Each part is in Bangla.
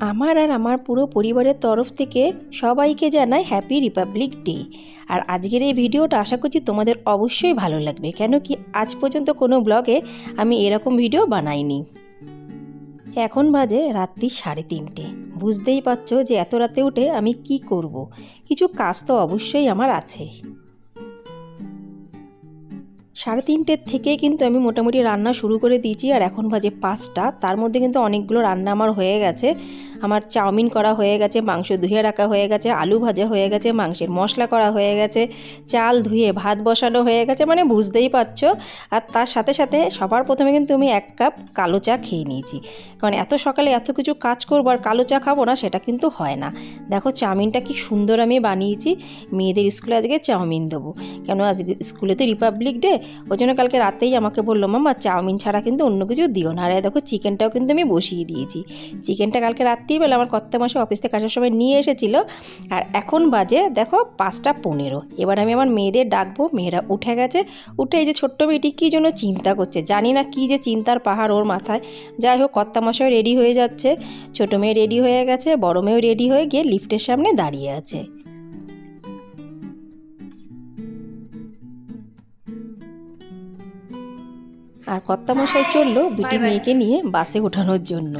আমার আর আমার পুরো পরিবারের তরফ থেকে সবাইকে জানাই হ্যাপি রিপাবলিক ডে। আর আজকের এই ভিডিওটা আশা করছি তোমাদের অবশ্যই ভালো লাগবে, কেন কি আজ পর্যন্ত কোনো ব্লগে আমি এরকম ভিডিও বানাইনি। এখন বাজে রাত্রি 3:30। বুঝতেই পারছো যে এত রাতে উঠে আমি কি করব। কিছু কাজ তো অবশ্যই আমার আছে। 3:30 থেকে কিন্তু আমি মোটামুটি রান্না শুরু করে দিয়েছি, আর এখন বাজে 5টা। তার মধ্যে কিন্তু অনেকগুলো রান্না আমার হয়ে গেছে। আমার চাউমিন করা হয়ে গেছে, মাংস ধুয়ে রাখা হয়ে গেছে, আলু ভাজা হয়ে গেছে, মাংসের মশলা করা হয়ে গেছে, চাল ধুয়ে ভাত বসানো হয়ে গেছে, মানে বুঝতেই পারছো। আর তার সাথে সাথে সবার প্রথমে কিন্তু আমি 1 কাপ কালো চা খেয়ে নিয়েছি, কারণ এত সকালে এত কিছু কাজ করবো আর কালো চা খাবো না সেটা কিন্তু হয় না। দেখো চাউমিনটা কি সুন্দর আমি বানিয়েছি। মেয়েদের স্কুলে আজকে চাউমিন দেবো, কেন আজকে স্কুলে তো রিপাবলিক ডে। ওই জন্য কালকে রাতেই আমাকে বললো, মাম্মা চাউমিন ছাড়া কিন্তু অন্য কিছু দিও না। আর দেখো চিকেনটাও কিন্তু আমি বসিয়ে দিয়েছি। চিকেনটা কালকে রাত্রিবেলা আমার কর্তামশাই অফিস থেকে আসার সময় নিয়ে এসেছিল। আর এখন বাজে দেখো 5টা 15। এবার আমি আমার মেয়েদের ডাকবো। মেয়েরা উঠে গেছে। উঠে এই যে ছোট্ট মেয়েটি কী জন্য চিন্তা করছে, জানি না কী যে চিন্তার পাহাড় ওর মাথায়। যাই হোক কর্তামশাই রেডি হয়ে যাচ্ছে, ছোটো মেয়ে রেডি হয়ে গেছে, বড় মেয়েও রেডি হয়ে গিয়ে লিফটের সামনে দাঁড়িয়ে আছে। আর কর্তামশাই চললো দুটি মেয়েকে নিয়ে বাসে ওঠানোর জন্য।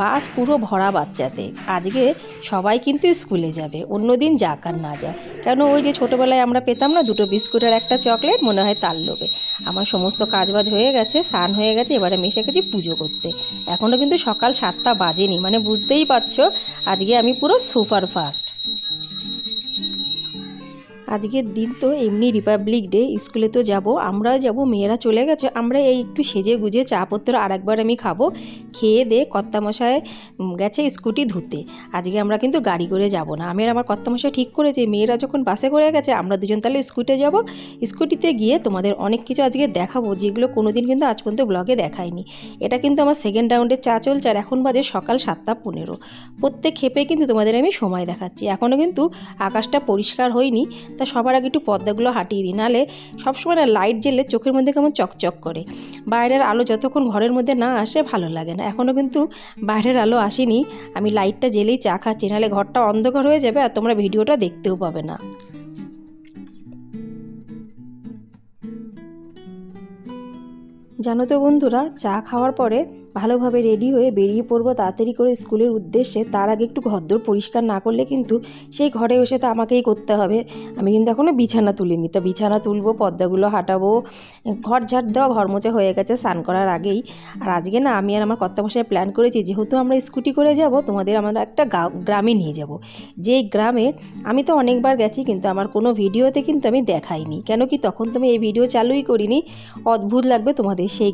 বাস পুরো ভরা বাচ্চাতে। আজকে সবাই কিন্তু স্কুলে যাবে, অন্যদিন যাক আর না যাক। কেন ওই যে ছোটোবেলায় আমরা পেতাম না 2টো বিস্কুট আর 1টা চকলেট, মনে হয় তার লোভে। আমার সমস্ত কাজবাজ হয়ে গেছে, স্নান হয়ে গেছে, এবারে আমি এসে গেছি পুজো করতে। এখনও কিন্তু সকাল 7টা বাজেনি, মানে বুঝতেই পারছো আজকে আমি পুরো সুপার ফাস্ট। আজকের দিন তো এমনি রিপাবলিক ডে, স্কুলে তো যাব, আমরাও যাব, মেয়েরা চলে গেছে। আমরা এই একটু সেজে গুজে চাপত্র আরেকবার আমি খাবো। খেয়ে দে কর্তামশাই গেছে স্কুটি ধুতে। আজকে আমরা কিন্তু গাড়ি করে যাব না। আমি আর আমার কর্তামশাই ঠিক করেছে মেয়েরা যখন বাসে করে গেছে আমরা দুজন তাহলে স্কুটিতে যাব। স্কুটিতে গিয়ে তোমাদের অনেক কিছু আজকে দেখাবো, যেগুলো কোনো দিন কিন্তু আজ পর্যন্ত ব্লগে দেখাইনি। এটা কিন্তু আমার সেকেন্ড রাউন্ডের চা চলছে, আর এখন বাজে সকাল 7টা 15। প্রত্যেক ক্ষেপে কিন্তু তোমাদের আমি সময় দেখাচ্ছি। এখনও কিন্তু আকাশটা পরিষ্কার হয়নি, তা সবার আগে একটু পর্দাগুলো হাটিয়ে দিই, নাহলে সবসময় না লাইট জ্বেলে চোখের মধ্যে কেমন চকচক করে। বাইরের আলো যতক্ষণ ঘরের মধ্যে না আসে ভালো লাগে না। এখনও কিন্তু বাইরের আলো আসেনি, আমি লাইটটা জ্বেলেই চা খাচ্ছি, নাহলে ঘরটা অন্ধকার হয়ে যাবে আর তোমরা ভিডিওটা দেখতেও পাবে না। জানো তো বন্ধুরা, চা খাওয়ার পরে ভালোভাবে রেডি হয়ে বেরিয়ে পড়বো তাড়াতাড়ি করে স্কুলের উদ্দেশ্যে। তার আগে একটু ঘরদোর পরিষ্কার না করলে কিন্তু সেই ঘরে এসে তো আমাকেই করতে হবে। আমি কিন্তু এখনও বিছানা তুলিনি, তো বিছানা তুলবো, পর্দাগুলো হাঁটাবো, ঘর ঝাড় দেওয়া, ঘর মোছা হয়ে গেছে স্নান করার আগেই। আর আজকে না আমি আর আমার কর্তামশাই প্ল্যান করেছি, যেহেতু আমরা স্কুটি করে যাব, তোমাদের আমরা একটা গ্রামে নিয়ে যাব। যেই গ্রামে আমি তো অনেকবার গেছি, কিন্তু আমার কোনো ভিডিওতে কিন্তু আমি দেখাইনি, কেন কি তখন তুমি এই ভিডিও চালুই করিনি। অদ্ভুত লাগবে তোমাদের সেই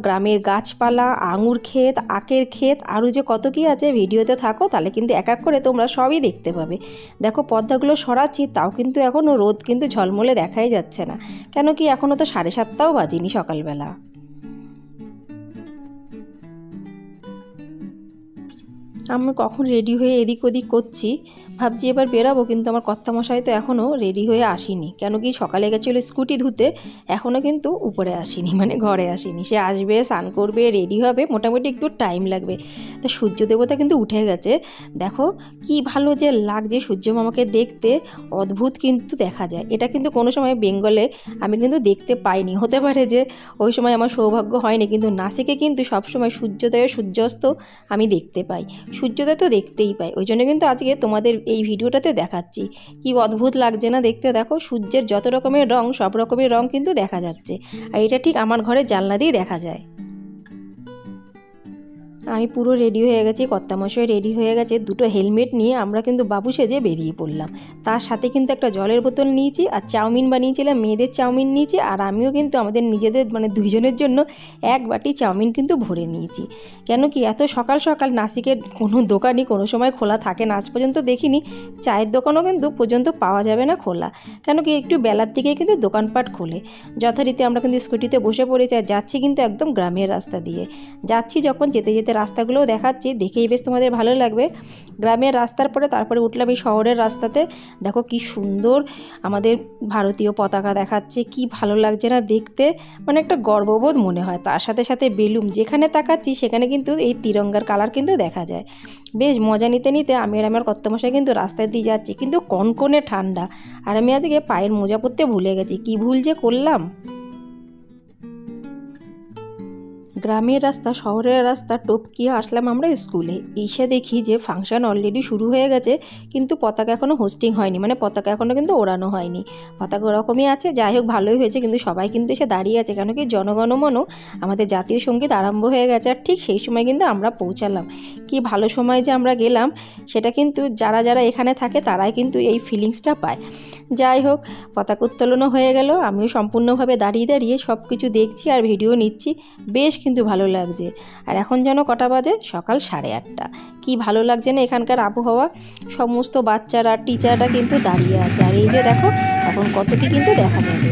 গ্রামের গাছপালা, আঙুর ক্ষেত, আখের ক্ষেত, আরও যে কত কি আছে। ভিডিওতে থাকো তাহলে কিন্তু এক এক করে তোমরা সবই দেখতে পাবে। দেখো পর্দাগুলো সরাচ্ছি, তাও কিন্তু এখনও রোদ কিন্তু ঝলমলে দেখাই যাচ্ছে না, কেন কি এখনও তো 7:30টাও বাজেনি সকালবেলা। আমি কখন রেডি হয়ে এদিক ওদিক করছি, ভাবছি এবার বেরাবো, কিন্তু আমার কর্তামশাই তো এখনও রেডি হয়ে আসেনি। কেন কি সকালে গেছিলো স্কুটি ধুতে, এখনও কিন্তু উপরে আসেনি, মানে ঘরে আসেনি। সে আসবে, স্নান করবে, রেডি হবে, মোটামুটি একটু টাইম লাগবে। তা সূর্য দেবতা কিন্তু উঠে গেছে। দেখো কি ভালো যে লাগছে সূর্য মামাকে দেখতে, অদ্ভুত কিন্তু দেখা যায়। এটা কিন্তু কোনো সময় বেঙ্গলে আমি কিন্তু দেখতে পাইনি। হতে পারে যে ওই সময় আমার সৌভাগ্য হয়নি, কিন্তু নাসিকে কিন্তু সবসময় সূর্যোদয় সূর্যাস্ত আমি দেখতে পাই। সূর্যোদয় তো দেখতেই পাই, ওই জন্য কিন্তু আজকে তোমাদের এই ভিডিওটাতে দেখাচ্ছি। কি অদ্ভুত লাগছে না দেখতে। দেখো সূর্যের যত রকমের রং, সব রকমের রং কিন্তু দেখা যাচ্ছে। আর এটা ঠিক আমার ঘরের জানলা দিয়ে দেখা যায়। আমি পুরো রেডি হয়ে গেছি, কর্তামশাই রেডি হয়ে গেছে। 2টো হেলমেট নিয়ে আমরা কিন্তু বাবু সেজে বেরিয়ে পড়লাম। তার সাথে কিন্তু একটা জলের বোতল নিয়েছি, আর চাউমিন বানিয়েছিলাম, মেয়েদের চাউমিন নিয়েছি, আর আমিও কিন্তু আমাদের নিজেদের মানে 2জনের জন্য 1 বাটি চাউমিন কিন্তু ভরে নিয়েছি। কেন কি এত সকাল সকাল নাসিকের কোনো দোকানই কোনো সময় খোলা থাকে না, আজ পর্যন্ত দেখিনি। চায়ের দোকানও কিন্তু পর্যন্ত পাওয়া যাবে না খোলা, কেন কি একটু বেলার দিকেই কিন্তু দোকানপাট খোলে। যথারীতি আমরা কিন্তু স্কুটিতে বসে পড়েছি, আর যাচ্ছি কিন্তু একদম গ্রামের রাস্তা দিয়ে যাচ্ছি। যখন যেতে যেতে তোমাদের রাস্তাগুলোও দেখাচ্ছি, দেখেই বেশ তোমাদের ভালো লাগবে। গ্রামের রাস্তার পরে তারপরে উঠলাম এই শহরের রাস্তাতে। দেখো কি সুন্দর আমাদের ভারতীয় পতাকা দেখাচ্ছে, কি ভালো লাগছে না দেখতে, মানে একটা গর্ববোধ মনে হয়। তার সাথে সাথে বেলুন, যেখানে তাকাচ্ছি সেখানে কিন্তু এই তিরঙ্গার কালার কিন্তু দেখা যায়। বেশ মজা নিতে নিতে আমি আর আমার কর্তামশাই কিন্তু রাস্তায় দিয়ে যাচ্ছি, কিন্তু কনকনে ঠান্ডা। আর আমি আজকে পায়ের মোজা পরতে ভুলে গেছি, কি ভুল যে করলাম। গ্রামের রাস্তা শহরের রাস্তা টপকিয়ে আসলাম আমরা স্কুলে। এসে দেখি যে ফাংশন অলরেডি শুরু হয়ে গেছে, কিন্তু পতাকা এখনও হোস্টিং হয়নি, মানে পতাকা এখনও কিন্তু ওড়ানো হয়নি। পতাকা ওরকমই আছে, যাই হোক ভালোই হয়েছে, কিন্তু সবাই কিন্তু এসে দাঁড়িয়ে আছে, কেন কি জনগণমন আমাদের জাতীয় সঙ্গীত আরম্ভ হয়ে গেছে। আর ঠিক সেই সময় কিন্তু আমরা পৌঁছালাম। কি ভালো সময় যে আমরা গেলাম, সেটা কিন্তু যারা যারা এখানে থাকে তারাই কিন্তু এই ফিলিংসটা পায়। যাই হোক, পতাকা উত্তোলনও হয়ে গেল, আমিও সম্পূর্ণভাবে দাঁড়িয়ে দাঁড়িয়ে সব কিছু দেখছি আর ভিডিও নিচ্ছি। বেশ কিন্তু ভালো লাগছে। আর এখন যেন কটা বাজে, সকাল 8:30। কি ভালো লাগছে না এখানকার আবহাওয়া। সমস্ত বাচ্চারা টিচাররা কিন্তু দাঁড়িয়ে আছে, আর এই যে দেখো এখন কত কি কিন্তু দেখা যাবে।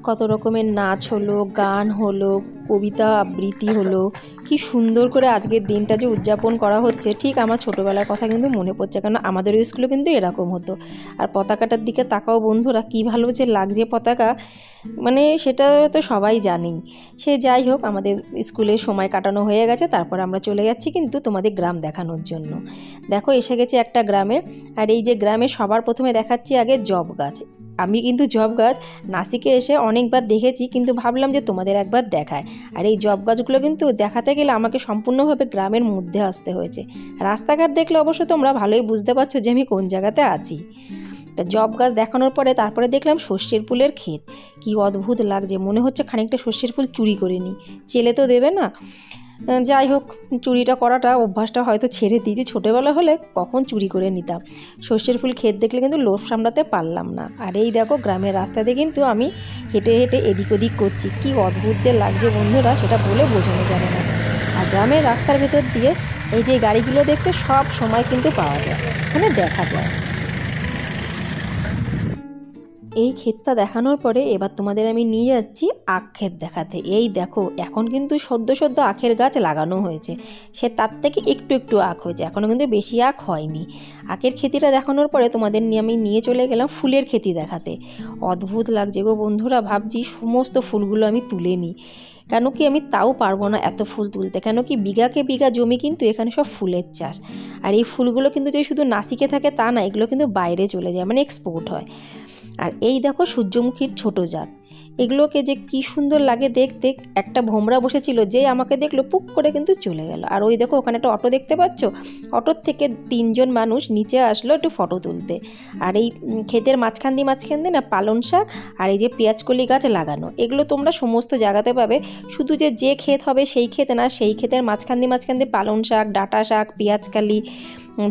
কত রকমের নাচ হলো, গান হলো, কবিতা আবৃত্তি হলো। কি সুন্দর করে আজকের দিনটা যে উদযাপন করা হচ্ছে, ঠিক আমার ছোটোবেলার কথা কিন্তু মনে পড়ছে, কারণ আমাদের স্কুলে কিন্তু এরকম হতো। আর পতাকাটার দিকে তাকাও বন্ধুরা, কী ভালো যে লাগছে পতাকা, মানে সেটা তো সবাই জানি। সে যাই হোক, আমাদের স্কুলে সময় কাটানো হয়ে গেছে, তারপর আমরা চলে যাচ্ছি কিন্তু তোমাদের গ্রাম দেখানোর জন্য। দেখো এসে গেছি একটা গ্রামে, আর এই যে গ্রামে সবার প্রথমে দেখাচ্ছি আগে জব গাছ। আমি কিন্তু জব গাছ নাসিকে এসে অনেকবার দেখেছি, কিন্তু ভাবলাম যে তোমাদের একবার দেখায়। আর এই জব গাছগুলো কিন্তু দেখাতে গেলে আমাকে সম্পূর্ণভাবে গ্রামের মধ্যে আসতে হয়েছে। রাস্তাঘাট দেখলে অবশ্য তোমরা ভালোই বুঝতে পারছো যে আমি কোন জায়গাতে আছি। তা জব গাছ দেখানোর পরে তারপরে দেখলাম সর্ষের ফুলের ক্ষেত। কি অদ্ভুত লাগছে, মনে হচ্ছে খানিকটা সর্ষের ফুল চুরি করে নিই, চেলে তো দেবে না। যাই হোক, চুরিটা করাটা অভ্যাসটা হয়তো ছেড়ে দিয়েছি, ছোটোবেলা হলে কখন চুরি করে নিতাম। সর্ষের ফুল ক্ষেত দেখলে কিন্তু লোভ সামলাতে পারলাম না। আর এই দেখো গ্রামের রাস্তাতে কিন্তু আমি হেঁটে হেঁটে এদিক ওদিক করছি। কি অদ্ভুত যে লাগছে বন্ধুরা, সেটা বলে বোঝানো যাবে না। আর গ্রামের রাস্তার ভেতর দিয়ে এই যে গাড়িগুলো দেখছো, সব সময় কিন্তু পাওয়া যায়, মানে দেখা যায়। এই ক্ষেতটা দেখানোর পরে এবার তোমাদের আমি নিয়ে যাচ্ছি আখ ক্ষেত দেখাতে। এই দেখো এখন কিন্তু সদ্য সদ্য আখের গাছ লাগানো হয়েছে, সে তার থেকে একটু একটু আখ হয়েছে, এখনও কিন্তু বেশি আখ হয়নি। আখের ক্ষেতিটা দেখানোর পরে তোমাদের আমি নিয়ে চলে গেলাম ফুলের ক্ষেতি দেখাতে। অদ্ভুত লাগছে গো বন্ধুরা, ভাবছি সমস্ত ফুলগুলো আমি তুলে নিই, কেন কি আমি তাও পারবো না এত ফুল তুলতে, কেন কি বিঘাকে বিঘা জমি কিন্তু এখানে সব ফুলের চাষ। আর এই ফুলগুলো কিন্তু যে শুধু নাসিকে থাকে তা না, এগুলো কিন্তু বাইরে চলে যায়, মানে এক্সপোর্ট হয়। আর এই দেখো সূর্যমুখীর ছোট জাত, এগুলোকে যে কি সুন্দর লাগে দেখতে। একটা ভোমরা বসেছিল, যে আমাকে দেখলো পুক করে কিন্তু চলে গেল। আর ওই দেখো ওখানে একটা অটো দেখতে পাচ্ছ, অটোর থেকে 3জন মানুষ নিচে আসলো একটু ফটো তুলতে। আর এই ক্ষেতের মাঝখান দিয়ে না পালং শাক আর এই যে পেঁয়াজকলি গাছ লাগানো, এগুলো তোমরা সমস্ত জায়গাতে পাবে। শুধু যে ক্ষেত হবে সেই ক্ষেতে না, সেই ক্ষেতের মাঝখান দিয়ে পালং শাক, ডাঁটা শাক, পেঁয়াজকালি,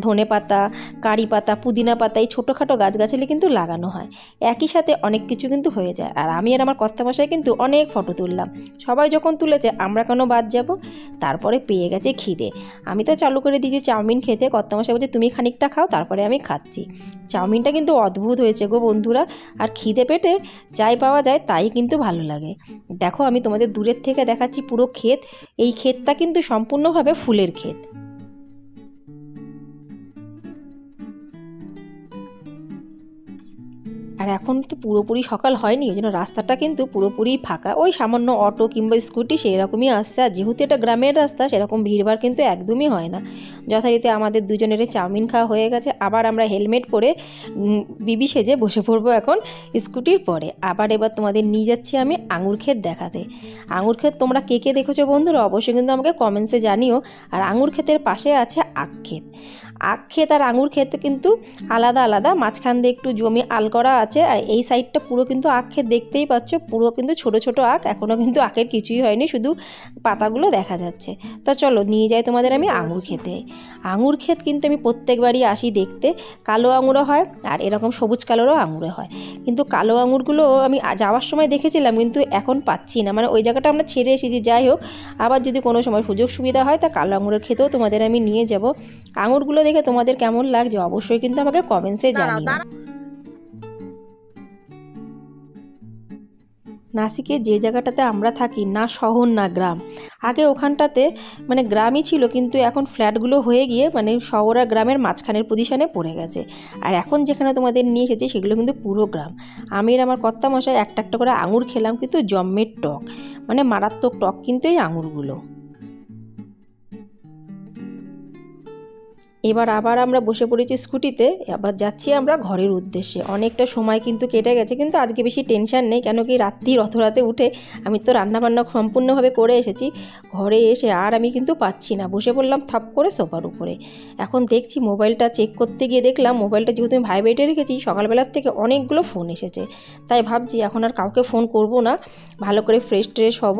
ধনে পাতা, কারি পাতা, পুদিনা পাতা, এই ছোটোখাটো গাছগাছালি কিন্তু লাগানো হয়। একই সাথে অনেক কিছু কিন্তু হয়ে যায়। আর আমি আর আমার কর্তামশাই কিন্তু অনেক ফটো তুললাম। সবাই যখন তুলেছে আমরা কেন বাদ যাব। তারপরে পেয়ে গেছে খিদে, আমি তো চালু করে দিয়েছি চাউমিন খেতে। কর্তামশাই বলছে তুমি খানিকটা খাও, তারপরে আমি খাচ্ছি। চাউমিনটা কিন্তু অদ্ভুত হয়েছে গো বন্ধুরা। আর খিদে পেটে যাই পাওয়া যায় তাই কিন্তু ভালো লাগে। দেখো আমি তোমাদের দূরের থেকে দেখাচ্ছি পুরো ক্ষেত। এই ক্ষেতটা কিন্তু সম্পূর্ণভাবে ফুলের ক্ষেত। আর এখন তো পুরোপুরি সকাল হয়নি, ওই জন্য রাস্তাটা কিন্তু পুরোপুরি ফাঁকা। ওই সামান্য অটো কিংবা স্কুটি সেই রকমই আসছে। আর যেহেতু এটা গ্রামের রাস্তা, সেরকম ভিড়ভাড় কিন্তু একদমই হয় না। যথারীতি আমাদের দুজনেরই চাউমিন খাওয়া হয়ে গেছে। আবার আমরা হেলমেট পরে বিবি সেজে বসে পড়বো এখন স্কুটির পরে। আবার এবার তোমাদের নিয়ে যাচ্ছি আমি আঙুর ক্ষেত দেখাতে। আঙুর ক্ষেত তোমরা কে কে দেখেছো বন্ধুরা, অবশ্যই কিন্তু আমাকে কমেন্টসে জানিও। আর আঙুর ক্ষেতের পাশে আছে আখ ক্ষেত। আখ ক্ষেত আর আঙুর ক্ষেত কিন্তু আলাদা আলাদা, মাঝখান দিয়ে একটু জমি আল করা আছে। আর এই সাইডটা পুরো কিন্তু আখ ক্ষেত, দেখতেই পাচ্ছ পুরো কিন্তু ছোট ছোট আখ, এখনও কিন্তু আখের কিছুই হয়নি, শুধু পাতাগুলো দেখা যাচ্ছে। তা চলো নিয়ে যাই তোমাদের আমি আঙুর খেতে। আঙুর ক্ষেত কিন্তু আমি প্রত্যেকবারই আসি দেখতে, কালো আঙুরও হয় আর এরকম সবুজ কালোরও আঙুরে হয়। কিন্তু কালো আঙুরগুলো আমি যাওয়ার সময় দেখেছিলাম, কিন্তু এখন পাচ্ছি না, মানে ওই জায়গাটা আমরা ছেড়ে এসেছি। যাই হোক, আবার যদি কোনো সময় সুযোগ সুবিধা হয় তা কালো আঙুরের খেতেও তোমাদের আমি নিয়ে যাব। আঙুরগুলো দেখে তোমাদের কেমন লাগছে অবশ্যই কিন্তু আমাকে কমেন্টসে জানিও। নাসিকে যে জায়গাটাতে আমরা থাকি না শহর না গ্রাম, আগে ওখানটাতে মানে গ্রামই ছিল, কিন্তু এখন ফ্ল্যাটগুলো হয়ে গিয়ে মানে শহর আর গ্রামের মাঝখানের পজিশনে পড়ে গেছে। আর এখন যেখানে তোমাদের নিয়ে এসেছি সেগুলো কিন্তু পুরো গ্রাম। আমি আর আমার কর্তামশাই একটা একটা করে আঙুর খেলাম, কিন্তু জম্মের টক, মানে মারাত্মক টক কিন্তু এই আঙুরগুলো। এবার আবার আমরা বসে পড়েছি স্কুটিতে, আবার যাচ্ছি আমরা ঘরের উদ্দেশ্যে। অনেকটা সময় কিন্তু কেটে গেছে, কিন্তু আজকে বেশি টেনশন নেই, কেন কি অত রাতে উঠে আমি তো রান্নাবান্না সম্পূর্ণভাবে করে এসেছি। ঘরে এসে আর আমি কিন্তু পাচ্ছি না, বসে পড়লাম থাপ করে সোফার উপরে। এখন দেখছি মোবাইলটা চেক করতে গিয়ে দেখলাম মোবাইলটা যেহেতু আমি ভাইব্রেটে রেখেছি, সকালবেলার থেকে অনেকগুলো ফোন এসেছে। তাই ভাবছি এখন আর কাউকে ফোন করব না, ভালো করে ফ্রেশ ট্রেশ হব,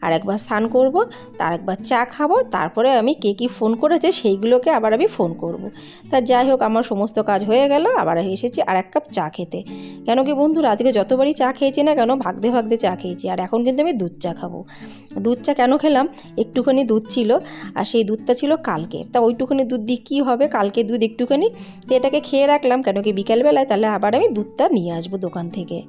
আর একবার স্নান করব, তার একবার চা খাবো, তারপরে আমি কে কী ফোন করেছে সেইগুলোকে আবার আমি ফোন করব। তা যাই হোক, আমার সমস্ত কাজ হয়ে গেল, আবার এসেছি আর এক কাপ চা খেতে। কেন কি বন্ধুরা, আজকে যতবারই চা খেয়েছি না কেন ভাগতে ভাগতে চা খেয়েছি, আর এখন কিন্তু আমি দুধ চা খাবো। দুধ চা কেন খেলাম, একটুখানি দুধ ছিল আর সেই দুধটা ছিল কালকের, তা ওইটুখানি দুধ দিয়ে কী হবে, কালকে দুধ একটুখানি, তো এটাকে খেয়ে রাখলাম, কেন কি বিকালবেলায় তাহলে আবার আমি দুধটা নিয়ে আসবো দোকান থেকে।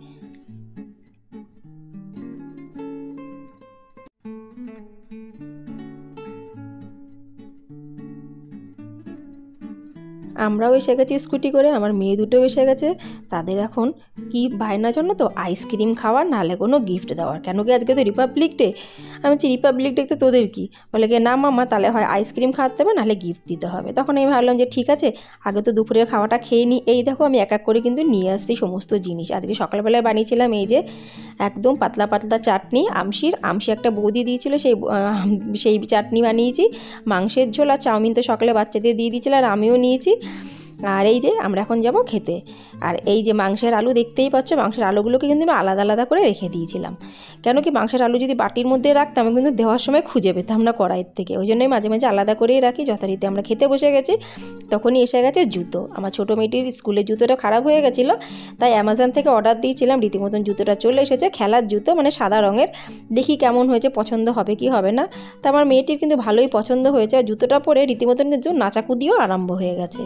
আমরাও এসে গেছি স্কুটি করে, আমার মেয়ে দুটোও এসে গেছে। তাদের এখন কি বায়না জন্য তো আইসক্রিম খাওয়ার, নাহলে কোনো গিফট দেওয়ার। কেন কি আজকে তো রিপাবলিক ডে। আমি বলছি রিপাবলিক ডে তো তোদের কি, বলে গিয়ে না মামা, তাহলে হয় আইসক্রিম খাওয়াতে হবে নাহলে গিফট দিতে হবে। তখন আমি ভাবলাম যে ঠিক আছে, আগে তো দুপুরের খাওয়াটা খেয়ে নিই। এই দেখো আমি এক এক করে কিন্তু নিয়ে আসছি সমস্ত জিনিস। আজকে সকালবেলায় বানিয়েছিলাম এই যে একদম পাতলা পাতলা চাটনি, আমশি একটা বৌদি দিয়েছিল, সেই চাটনি বানিয়েছি। মাংসের ঝোল আর চাউমিন তো সকালে বাচ্চাদের দিয়ে দিয়েছিল আর আমিও নিয়েছি। আর এই যে আমরা এখন যাব খেতে। আর এই যে মাংসের আলু দেখতেই পাচ্ছ, মাংসের আলুগুলোকে কিন্তু আমি আলাদা আলাদা করে রেখে দিয়েছিলাম। কেন কি মাংসের আলু যদি বাটির মধ্যে রাখতাম আমি কিন্তু দেওয়ার সময় খুঁজে পেতাম না কড়াইয়ের থেকে, ওই জন্যই মাঝে মাঝে আলাদা করেই রাখি। যথারীতি আমরা খেতে বসে গেছি, তখনই এসে গেছে জুতো। আমার ছোটো মেয়েটির স্কুলের জুতোটা খারাপ হয়ে গেছিলো, তাই অ্যামাজন থেকে অর্ডার দিয়েছিলাম, রীতিমতন জুতোটা চলে এসেছে, খেলার জুতো, মানে সাদা রঙের। দেখি কেমন হয়েছে, পছন্দ হবে কি হবে না। তা আমার মেয়েটির কিন্তু ভালোই পছন্দ হয়েছে, আর জুতোটা পরে রীতিমতন কিন্তু নাচাকুদিও আরম্ভ হয়ে গেছে।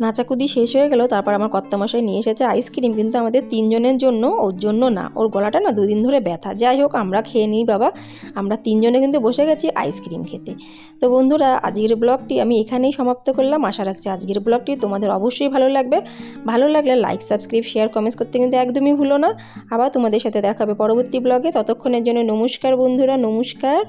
নাচাকুদি শেষ হয়ে গেল, তারপর আমার কর্তামশাই নিয়ে এসেছে আইসক্রিম, কিন্তু আমাদের তিনজনের জন্য, ওর জন্য না, ওর গলাটা না দুদিন ধরে ব্যথা। যাই হোক আমরা খেয়ে নিই বাবা, আমরা তিনজনে কিন্তু বসে গেছি আইসক্রিম খেতে। তো বন্ধুরা, আজকের ব্লগটি আমি এখানেই সমাপ্ত করলাম। আশা রাখছি আজকের ব্লগটি তোমাদের অবশ্যই ভালো লাগবে। ভালো লাগলে লাইক, সাবস্ক্রাইব, শেয়ার, কমেন্টস করতে কিন্তু একদমই ভুলো না। আবার তোমাদের সাথে দেখা হবে পরবর্তী ব্লগে। ততক্ষণের জন্য নমস্কার বন্ধুরা, নমস্কার।